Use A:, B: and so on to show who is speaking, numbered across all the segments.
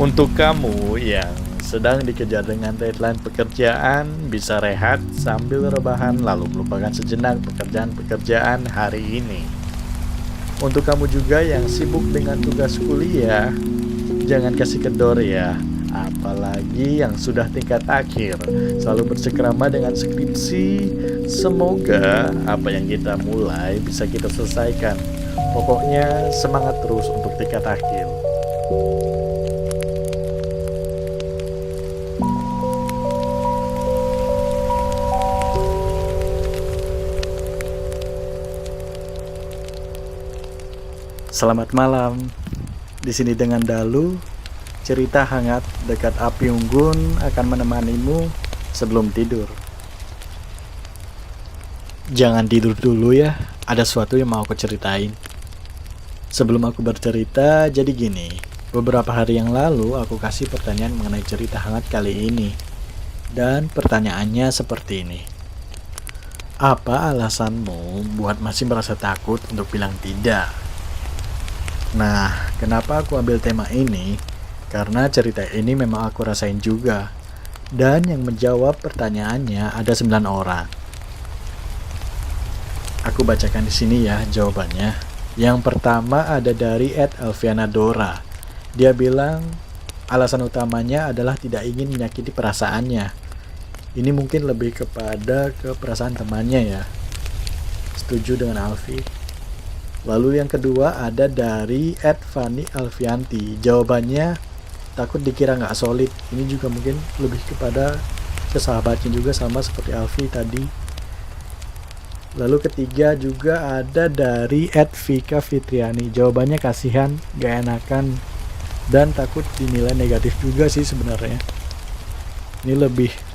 A: Untuk kamu yang sedang dikejar dengan deadline pekerjaan, bisa rehat sambil rebahan lalu melupakan sejenak pekerjaan-pekerjaan hari ini. Untuk kamu juga yang sibuk dengan tugas kuliah, jangan kasih kendor ya. Apalagi yang sudah tingkat akhir, selalu bercengkrama dengan skripsi. Semoga apa yang kita mulai bisa kita selesaikan. Pokoknya semangat terus untuk tingkat akhir. Selamat malam. Di sini dengan Dalu, cerita hangat dekat api unggun akan menemanimu sebelum tidur. Jangan tidur dulu ya, ada sesuatu yang mau aku ceritain. Sebelum aku bercerita, jadi gini. Beberapa hari yang lalu aku kasih pertanyaan mengenai cerita hangat kali ini. Dan pertanyaannya seperti ini. Apa alasanmu buat masih merasa takut untuk bilang tidak? Nah, kenapa aku ambil tema ini? Karena cerita ini memang aku rasain juga. Dan yang menjawab pertanyaannya ada 9 orang. Aku bacakan di sini ya jawabannya. Yang pertama ada dari @Elviana Dora. Dia bilang alasan utamanya adalah tidak ingin menyakiti perasaannya. Ini mungkin lebih kepada ke perasaan temannya ya. Setuju dengan Alfi. Lalu yang kedua ada dari @Fanny Alfianti. Jawabannya takut dikira nggak solid. Ini juga mungkin lebih kepada kesahabatnya juga sama seperti Alfi tadi. Lalu ketiga juga ada dari @Vika Fitriani. Jawabannya kasihan, gak enakan, dan takut dinilai negatif juga sih sebenarnya. Ini lebih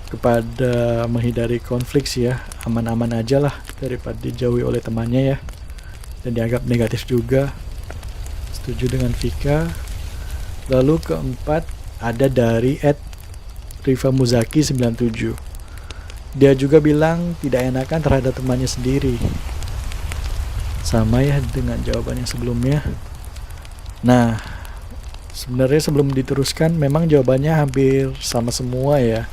A: kepada menghindari konflik sih ya, aman-aman aja lah daripada dijauhi oleh temannya ya, dan dianggap negatif juga. Setuju dengan Vika. Lalu keempat ada dari @Riva Muzaki 97. Dia juga bilang tidak enakan terhadap temannya sendiri, sama ya dengan jawaban yang sebelumnya. Nah, sebenarnya sebelum diteruskan memang jawabannya hampir sama semua ya.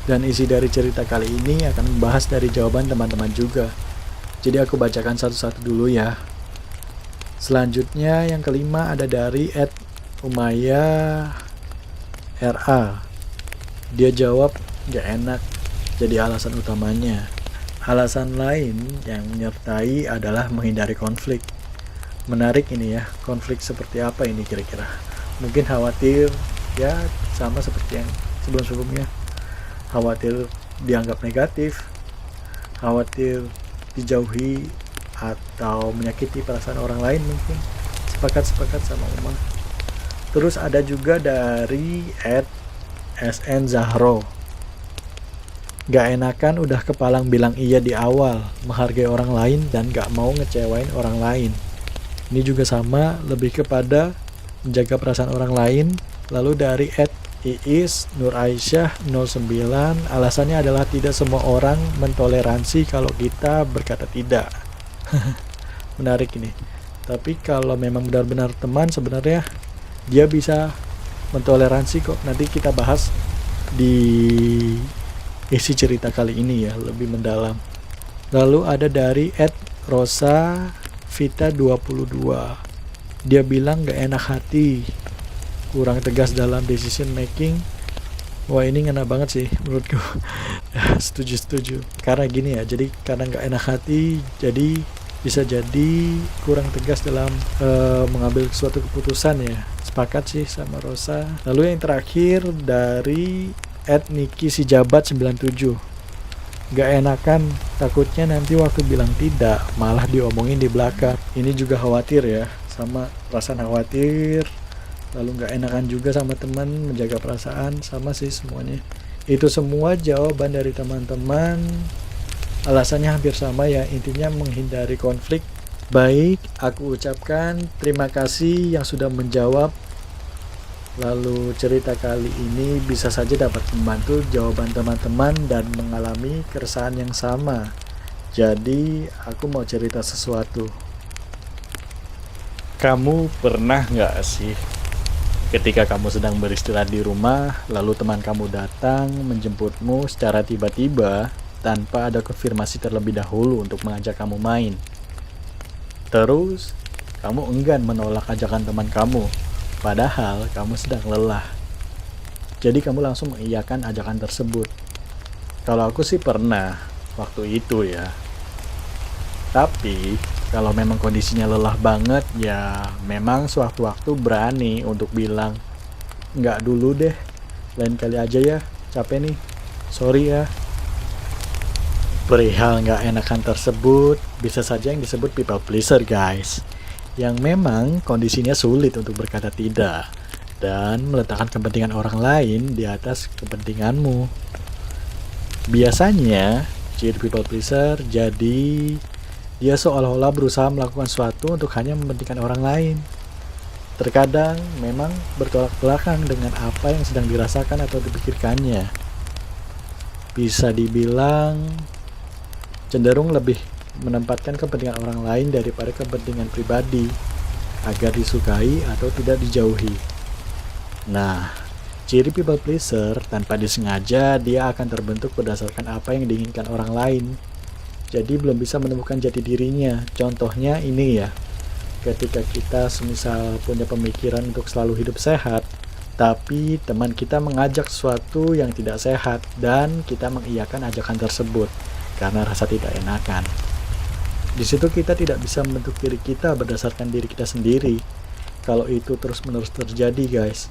A: Dan isi dari cerita kali ini akan membahas dari jawaban teman-teman juga. Jadi aku bacakan satu-satu dulu ya. Selanjutnya yang kelima ada dari @Umaya RA. Dia jawab gak enak jadi alasan utamanya. Alasan lain yang menyertai adalah menghindari konflik. Menarik ini ya, konflik seperti apa ini kira-kira? Mungkin khawatir ya, sama seperti yang sebelum-sebelumnya. Khawatir dianggap negatif, khawatir dijauhi, atau menyakiti perasaan orang lain mungkin. Sepakat sama Uma. Terus ada juga dari @SN Zahro. Gak enakan udah kepalang bilang iya di awal, menghargai orang lain dan gak mau ngecewain orang lain. Ini juga sama, lebih kepada menjaga perasaan orang lain. Lalu dari Iis Nur Aisyah 09, alasannya adalah tidak semua orang mentoleransi kalau kita berkata tidak. Menarik ini. Tapi kalau memang benar-benar teman, sebenarnya dia bisa mentoleransi kok. Nanti kita bahas di isi cerita kali ini ya, lebih mendalam. Lalu ada dari @Rosa Vita 22. Dia bilang gak enak hati, kurang tegas dalam decision making. Wah, ini ngena banget sih menurutku. Setuju. Karena gini ya, jadi karena gak enak hati, jadi bisa jadi kurang tegas dalam mengambil suatu keputusan ya. Sepakat sih sama Rosa. Lalu yang terakhir dari @Niki Sijabat 97. Gak enakan, takutnya nanti waktu bilang tidak malah diomongin di belakang. Ini juga khawatir ya, sama perasaan khawatir. Lalu gak enakan juga sama teman, menjaga perasaan, sama sih semuanya. Itu semua jawaban dari teman-teman. Alasannya hampir sama ya, intinya menghindari konflik. Baik, aku ucapkan terima kasih yang sudah menjawab. Lalu cerita kali ini bisa saja dapat membantu jawaban teman-teman dan mengalami keresahan yang sama. Jadi aku mau cerita sesuatu. Kamu pernah gak sih Ketika kamu sedang beristirahat di rumah, lalu teman kamu datang menjemputmu secara tiba-tiba tanpa ada konfirmasi terlebih dahulu untuk mengajak kamu main. Terus, kamu enggan menolak ajakan teman kamu, padahal kamu sedang lelah. Jadi kamu langsung mengiyakan ajakan tersebut. Kalau aku sih pernah, waktu itu ya. Tapi, kalau memang kondisinya lelah banget, ya memang sewaktu-waktu berani untuk bilang, nggak dulu deh, lain kali aja ya, capek nih, sorry ya. Perihal nggak enakan tersebut, bisa saja yang disebut people pleaser guys, yang memang kondisinya sulit untuk berkata tidak, dan meletakkan kepentingan orang lain di atas kepentinganmu. Biasanya, ciri people pleaser jadi dia seolah-olah berusaha melakukan sesuatu untuk hanya mementingkan orang lain. Terkadang memang bertolak belakang dengan apa yang sedang dirasakan atau dipikirkannya. Bisa dibilang cenderung lebih menempatkan kepentingan orang lain daripada kepentingan pribadi agar disukai atau tidak dijauhi. Nah, ciri people pleaser tanpa disengaja dia akan terbentuk berdasarkan apa yang diinginkan orang lain. Jadi belum bisa menemukan jati dirinya. Contohnya ini ya, ketika kita semisal punya pemikiran untuk selalu hidup sehat, tapi teman kita mengajak sesuatu yang tidak sehat dan kita mengiyakan ajakan tersebut karena rasa tidak enakan. Di situ kita tidak bisa membentuk diri kita berdasarkan diri kita sendiri. Kalau itu terus-menerus terjadi guys,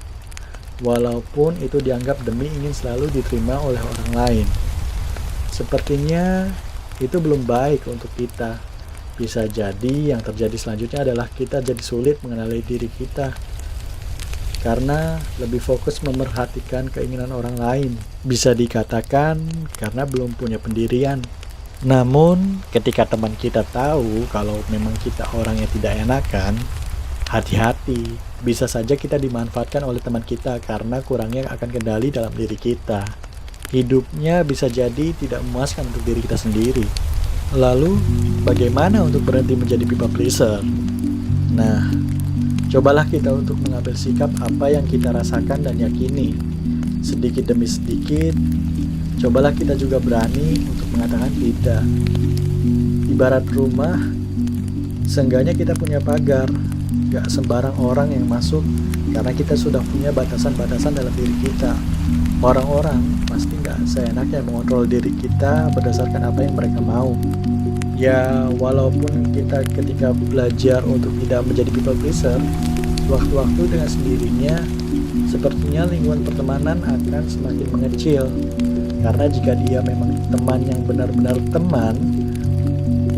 A: walaupun itu dianggap demi ingin selalu diterima oleh orang lain, sepertinya itu belum baik untuk kita. Bisa jadi yang terjadi selanjutnya adalah kita jadi sulit mengenali diri kita karena lebih fokus memerhatikan keinginan orang lain. Bisa dikatakan karena belum punya pendirian. Namun ketika teman kita tahu kalau memang kita orang yang tidak enakan, hati-hati, bisa saja kita dimanfaatkan oleh teman kita karena kurangnya akan kendali dalam diri kita. Hidupnya bisa jadi tidak memuaskan untuk diri kita sendiri. Lalu, bagaimana untuk berhenti menjadi people pleaser? Nah, cobalah kita untuk mengambil sikap apa yang kita rasakan dan yakini. Sedikit demi sedikit, cobalah kita juga berani untuk mengatakan tidak. Ibarat rumah, seenggaknya kita punya pagar. Gak sembarang orang yang masuk karena kita sudah punya batasan-batasan dalam diri kita. Orang-orang pasti gak seenaknya mengontrol diri kita berdasarkan apa yang mereka mau. Ya, walaupun kita ketika belajar untuk tidak menjadi people pleaser, waktu-waktu dengan sendirinya, sepertinya lingkungan pertemanan akan semakin mengecil. Karena jika dia memang teman yang benar-benar teman,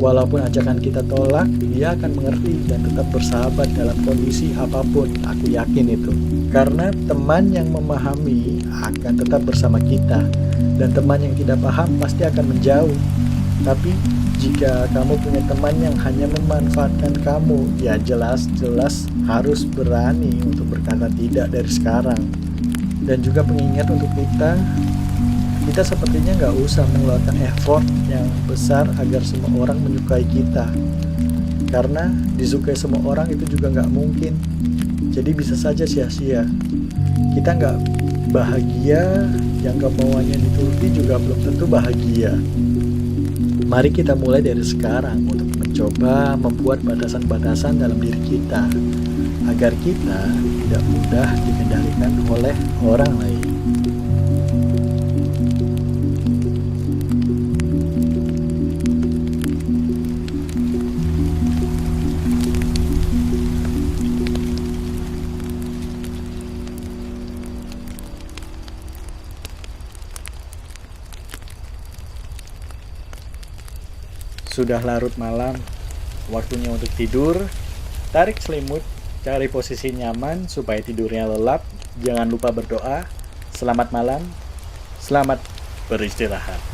A: walaupun ajakan kita tolak, dia akan mengerti dan tetap bersahabat dalam kondisi apapun, aku yakin itu. Karena teman yang memahami akan tetap bersama kita, dan teman yang tidak paham pasti akan menjauh. Tapi jika kamu punya teman yang hanya memanfaatkan kamu, ya jelas-jelas harus berani untuk berkata tidak dari sekarang. Dan juga pengingat untuk kita sepertinya nggak usah mengeluarkan effort yang besar agar semua orang menyukai kita. Karena disukai semua orang itu juga nggak mungkin. Jadi bisa saja sia-sia. Kita nggak bahagia, yang kemauannya dituruti juga belum tentu bahagia. Mari kita mulai dari sekarang untuk mencoba membuat batasan-batasan dalam diri kita, agar kita tidak mudah dikendalikan oleh orang lain. Sudah larut malam, waktunya untuk tidur. Tarik selimut, cari posisi nyaman supaya tidurnya lelap. Jangan lupa berdoa. Selamat malam, selamat beristirahat.